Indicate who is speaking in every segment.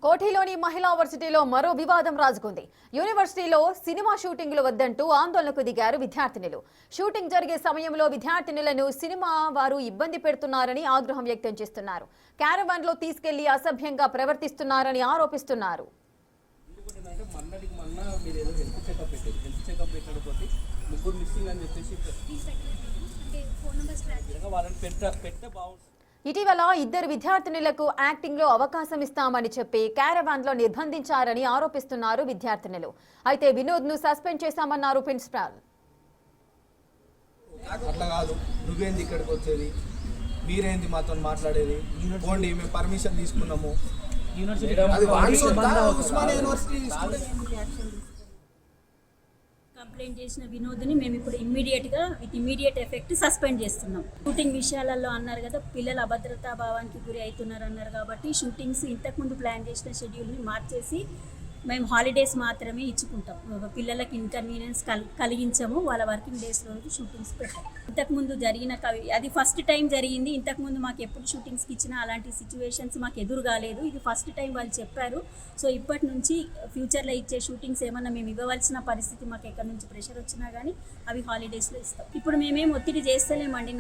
Speaker 1: కోఠీలోని మహిళా వర్సిటీలో మరో వివాదం రాజుకుంది. యూనివర్సిటీలో సినిమా షూటింగ్లు వద్దంటూ ఆందోళనకు దిగారు విద్యార్థినులు. షూటింగ్ జరిగే సమయంలో విద్యార్థినులను సినిమా వారు ఇబ్బంది పెడుతున్నారని ఆగ్రహం వ్యక్తం చేస్తున్నారు. క్యారవాన్లో తీసుకెళ్లి అసభ్యంగా ప్రవర్తిస్తున్నారని ఆరోపిస్తున్నారు. ఇటీవల ఇద్దరు విద్యార్థినులకు యాక్టింగ్ లో అవకాశం ఇస్తామని చెప్పి క్యారవాన్ లో నిర్బంధించారని ఆరోపిస్తున్నారు విద్యార్థినులు. అయితే వినోద్ ను సస్పెండ్ చేశామన్నారు ప్రిన్సిపాల్.
Speaker 2: అట్లా కాదు, నువ్వేంది ఇక్కడికి వచ్చేది, మీరేంది మాతో మాట్లాడేది, పోండి మేము పర్మిషన్ తీసుకున్నాము.
Speaker 3: కంప్లైంట్ చేసిన వినోద్ని మేము ఇప్పుడు ఇమ్మీడియట్ ఎఫెక్ట్ సస్పెండ్ చేస్తున్నాం. షూటింగ్ విషయాలలో అన్నారు కదా, పిల్లల అభద్రతా భావానికి గురి అవుతున్నారు అన్నారు కాబట్టి షూటింగ్స్ ఇంతకుముందు ప్లాన్ చేసిన షెడ్యూల్ని మార్చేసి మేము హాలిడేస్ మాత్రమే ఇచ్చుకుంటాం. పిల్లలకి ఇన్కన్వీనియన్స్ కలిగించము. వాళ్ళ వర్కింగ్ డేస్ రోజు షూటింగ్స్ పెట్టాం. ఇంతకుముందు జరిగిన అది ఫస్ట్ టైం జరిగింది. ఇంతకుముందు మాకు ఎప్పుడు షూటింగ్స్కి ఇచ్చినా అలాంటి సిచ్యువేషన్స్ మాకు ఎదురు కాలేదు. ఇది ఫస్ట్ టైం వాళ్ళు చెప్పారు. సో ఇప్పటి నుంచి ఫ్యూచర్లో ఇచ్చే షూటింగ్స్ ఏమన్నా మేము ఇవ్వవలసిన పరిస్థితి మాకు ఎక్కడి నుంచి ప్రెషర్ వచ్చినా కానీ అవి హాలిడేస్లో ఇస్తాం. ఇప్పుడు మేమేం ఒత్తిడి చేస్తలేమండి.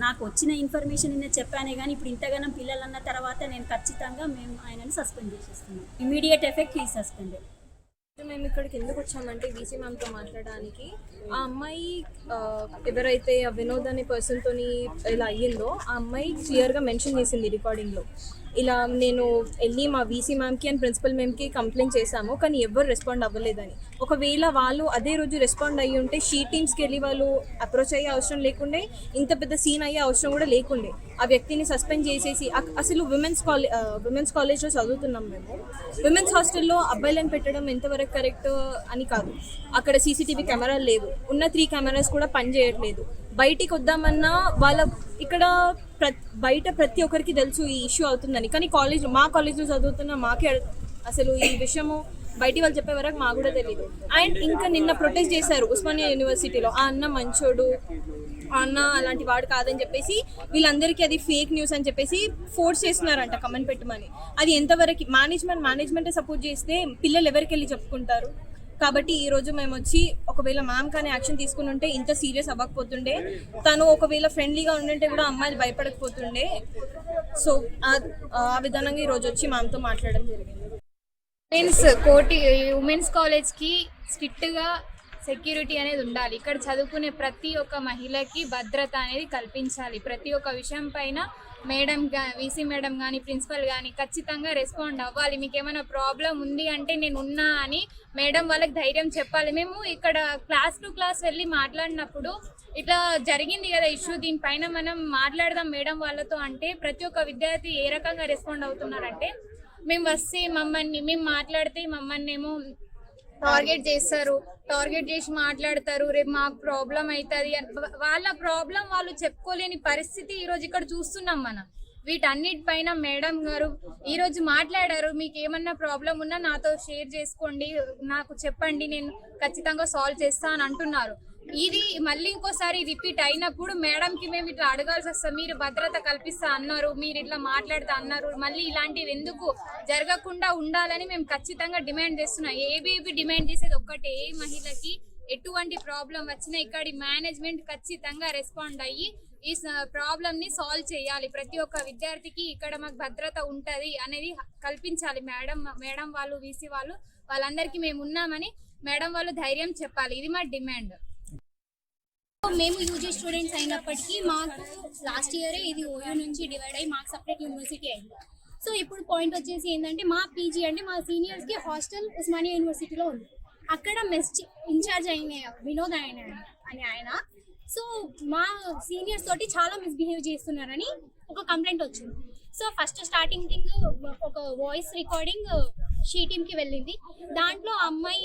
Speaker 3: నాకు వచ్చిన ఇన్ఫర్మేషన్ నిన్న చెప్పానే కానీ ఇప్పుడు ఇంతగానం పిల్లలు అన్న తర్వాత నేను ఖచ్చితంగా మేము ఆయనని సస్పెండ్ చేసేస్తున్నాం. ఇమీడియట్ ఎఫెక్ట్ ఈ సస్పెండెడ్.
Speaker 4: మేము ఇక్కడికి ఎందుకు వచ్చామంటే వీసీ మ్యామ్తో మాట్లాడడానికి. ఆ అమ్మాయి ఎవరైతే ఆ వినోద్ అనే పర్సన్తో ఇలా అయ్యిందో ఆ అమ్మాయి క్లియర్గా మెన్షన్ చేసింది రికార్డింగ్లో, ఇలా నేను వెళ్ళి మా వీసీ మ్యామ్కి అండ్ ప్రిన్సిపల్ మ్యామ్కి కంప్లైంట్ చేశాము కానీ ఎవరు రెస్పాండ్ అవ్వలేదని. ఒకవేళ వాళ్ళు అదే రోజు రెస్పాండ్ అయ్యి ఉంటే షీ టీమ్స్కి వెళ్ళి వాళ్ళు అప్రోచ్ అయ్యే అవసరం లేకుండే, ఇంత పెద్ద సీన్ అయ్యే అవసరం కూడా లేకుండే. ఆ వ్యక్తిని సస్పెండ్ చేసేసి అసలు విమెన్స్ కాలేజ్లో చదువుతున్నాం మేము. విమెన్స్ హాస్టల్లో అబ్బాయిలను పెట్టడం ఎంతవరకు కరెక్ట్ అని కాదు. అక్కడ సీసీటీవీ కెమెరాలు లేవు, ఉన్న 3 కెమెరాస్ కూడా పనిచేయట్లేదు. బయటికి వద్దామన్నా ఇక్కడ బయట ప్రతి ఒక్కరికి తెలుసు ఈ ఇష్యూ అవుతుందని, కానీ మా కాలేజ్లో చదువుతున్న మాకే అసలు ఈ విషయము బయటి వాళ్ళు చెప్పే వరకు మాకు కూడా తెలియదు. అండ్ ఇంకా నిన్న ప్రొటెస్ట్ చేశారు ఉస్మానియా యూనివర్సిటీలో. ఆ అన్న మంచోడు, ఆ అన్న అలాంటి వాడు కాదని చెప్పేసి వీళ్ళందరికీ అది ఫేక్ న్యూస్ అని చెప్పేసి ఫోర్స్ చేస్తున్నారంట కమెంట్ పెట్టమని. అది ఎంతవరకు మేనేజ్మెంటే సపోర్ట్ చేస్తే పిల్లలు ఎవరికి వెళ్ళి చెప్పుకుంటారు? కాబట్టి ఈరోజు మేము వచ్చి ఒకవేళ మ్యామ్ కానీ యాక్షన్ తీసుకుని ఉంటే ఇంత సీరియస్ అవ్వకపోతుండే, తను ఒకవేళ ఫ్రెండ్లీగా ఉండింటే కూడా అమ్మాయిలు భయపడకపోతుండే. సో ఆ విధానంగా ఈరోజు వచ్చి మ్యామ్తో మాట్లాడడం జరిగింది.
Speaker 5: ఉమెన్స్ కాలేజ్కి స్ట్రిక్ట్గా సెక్యూరిటీ అనేది ఉండాలి. ఇక్కడ చదువుకునే ప్రతి ఒక్క మహిళకి భద్రత అనేది కల్పించాలి. ప్రతి ఒక్క విషయం పైన వీసీ మేడం కానీ ప్రిన్సిపల్ కానీ ఖచ్చితంగా రెస్పాండ్ అవ్వాలి. మీకు ఏమైనా ప్రాబ్లం ఉంది అంటే నేను ఉన్నా అని మేడం వాళ్ళకి ధైర్యం చెప్పాలి. మేము ఇక్కడ క్లాస్ టు క్లాస్ వెళ్ళి మాట్లాడినప్పుడు ఇట్లా జరిగింది కదా ఇష్యూ, దీనిపైన మనం మాట్లాడదాం మేడం వాళ్ళతో అంటే ప్రతి ఒక్క విద్యార్థి ఏ రకంగా రెస్పాండ్ అవుతున్నారంటే, మేము వస్తే మేము మాట్లాడితే మమ్మల్ని ఏమో టార్గెట్ చేసి మాట్లాడతారు, రేపు మాకు ప్రాబ్లం అవుతుంది. వాళ్ళ ప్రాబ్లం వాళ్ళు చెప్పుకోలేని పరిస్థితి ఈరోజు ఇక్కడ చూస్తున్నాం మనం. వీటన్నిటిపైన మేడం గారు ఈరోజు మాట్లాడారు. మీకు ఏమన్నా ప్రాబ్లం ఉన్నా నాతో షేర్ చేసుకోండి, నాకు చెప్పండి, నేను ఖచ్చితంగా సాల్వ్ చేస్తా అని అంటున్నారు. ఇది మళ్ళీ ఇంకోసారి రిపీట్ అయినప్పుడు మేడంకి మేము ఇట్లా అడగాల్సి వస్తాం. మీరు భద్రత కల్పిస్తా అన్నారు, మీరు ఇట్లా మాట్లాడుతా అన్నారు, మళ్ళీ ఇలాంటివి ఎందుకు జరగకుండా ఉండాలని మేము ఖచ్చితంగా డిమాండ్ చేస్తున్నాం. ఏబీవీ డిమాండ్ చేసేది ఒక్కటే, ఏ మహిళకి ఎటువంటి ప్రాబ్లం వచ్చినా ఇక్కడి మేనేజ్మెంట్ ఖచ్చితంగా రెస్పాండ్ అయ్యి ఈ ప్రాబ్లమ్ ని సాల్వ్ చేయాలి. ప్రతి ఒక్క విద్యార్థికి ఇక్కడ మాకు భద్రత ఉంటది అనేది కల్పించాలి. మేడం వాళ్ళు వీసీ వాళ్ళందరికీ మేము ఉన్నామని మేడం వాళ్ళు ధైర్యం చెప్పాలి. ఇది మా డిమాండ్.
Speaker 6: మేము యూజీ స్టూడెంట్స్ అయినప్పటికీ మాకు లాస్ట్ ఇయరే ఇది ఓయూ నుంచి డివైడ్ అయ్యి మాకు సపరేట్ యూనివర్సిటీ అయింది. సో ఇప్పుడు పాయింట్ వచ్చేసి ఏంటంటే మా పీజీ అంటే మా సీనియర్స్కి హాస్టల్ ఉస్మానియా యూనివర్సిటీలో ఉంది. అక్కడ మెస్ ఇన్ఛార్జ్ అయిన వినోద్ అని ఆయన సో మా సీనియర్స్ తోటి చాలా మిస్బిహేవ్ చేస్తున్నారని ఒక కంప్లైంట్ వచ్చింది. సో ఫస్ట్ స్టార్టింగ్ థింగ్ ఒక వాయిస్ రికార్డింగ్ షీ టీమ్కి వెళ్ళింది. దాంట్లో ఆ అమ్మాయి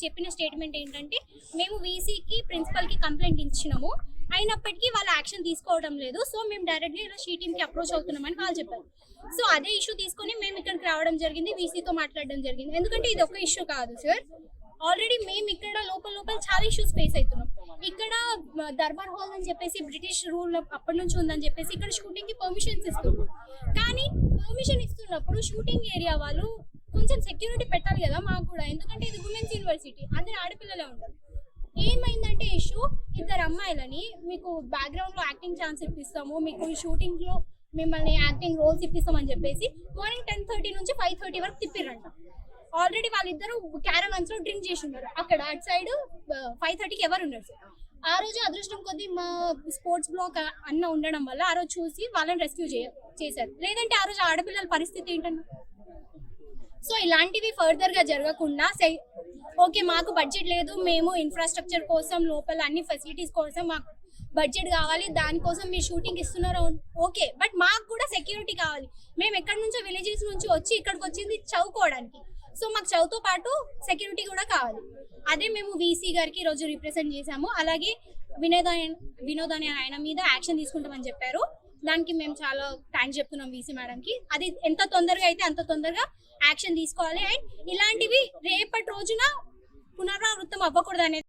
Speaker 6: చెప్పిన స్టేట్మెంట్ ఏంటంటే, మేము వీసీకి ప్రిన్సిపల్కి కంప్లైంట్ ఇచ్చినాము, అయినప్పటికీ వాళ్ళు యాక్షన్ తీసుకోవడం లేదు, సో మేము డైరెక్ట్గా ఇలా షీ టీమ్కి అప్రోచ్ అవుతున్నామని వాళ్ళు చెప్పారు. సో అదే ఇష్యూ తీసుకొని మేము ఇక్కడికి రావడం జరిగింది, వీసీతో మాట్లాడడం జరిగింది. ఎందుకంటే ఇది ఒక ఇష్యూ కాదు సార్, ఆల్రెడీ మేము ఇక్కడ లోపల చాలా ఇష్యూస్ ఫేస్ అవుతున్నాం. ఇక్కడ దర్బార్ హాల్ అని చెప్పేసి బ్రిటిష్ రూల్ అప్పటి నుంచి ఉందని చెప్పేసి ఇక్కడ షూటింగ్ కి పర్మిషన్స్ ఇస్తున్నారు. కానీ పర్మిషన్ ఇస్తున్నప్పుడు షూటింగ్ ఏరియా వాళ్ళు కొంచెం సెక్యూరిటీ పెట్టాలి కదా మాకు కూడా, ఎందుకంటే ఇది ఉమెన్స్ యూనివర్సిటీ, అందరు ఆడపిల్లలే ఉంటారు. ఏమైందంటే ఇష్యూ, ఇద్దరు అమ్మాయిలని మీకు బ్యాక్గ్రౌండ్ లో యాక్టింగ్ ఛాన్స్ ఇప్పిస్తాము, మీకు షూటింగ్ లో మిమ్మల్ని యాక్టింగ్ రోల్స్ ఇప్పిస్తామని చెప్పేసి మార్నింగ్ 10:30 నుంచి 5:30 వరకు తిప్పిరంట. ఆల్రెడీ వాళ్ళిద్దరు క్యారవాన్స్ లో డ్రింక్ చేసి ఉన్నారు అక్కడ అటు సైడ్. 5:30కి ఎవరు ఉన్నారు సార్? ఆ రోజు అదృష్టం కొద్దీ మా స్పోర్ట్స్ బ్లాక్ అన్న ఉండడం వల్ల ఆ రోజు చూసి వాళ్ళని రెస్క్యూ చేశారు. లేదంటే ఆ రోజు ఆడపిల్లల పరిస్థితి ఏంటన్నా? సో ఇలాంటివి ఫర్దర్ గా జరగకుండా ఓకే మాకు బడ్జెట్ లేదు, మేము ఇన్ఫ్రాస్ట్రక్చర్ కోసం లోపల అన్ని ఫెసిలిటీస్ కోసం మాకు బడ్జెట్ కావాలి, దానికోసం మీరు షూటింగ్ ఇస్తున్నారు ఓకే, బట్ మాకు కూడా సెక్యూరిటీ కావాలి. మేము ఎక్కడి నుంచో విలేజెస్ నుంచి వచ్చి ఇక్కడికి వచ్చింది చదువుకోవడానికి, సో మాకు చదువుతో పాటు సెక్యూరిటీ కూడా కావాలి. అదే మేము వీసీ గారికి ఈరోజు రిప్రజెంట్ చేశాము. అలాగే వినోద్ అనే ఆయన మీద యాక్షన్ తీసుకుంటామని చెప్పారు. దానికి మేము చాలా థ్యాంక్స్ చెప్తున్నాం వీసీ మేడంకి. అది ఎంత తొందరగా అయితే అంత తొందరగా యాక్షన్ తీసుకోవాలి. అండ్ ఇలాంటివి రేపటి రోజున పునరావృతం అవ్వకూడదు అనేది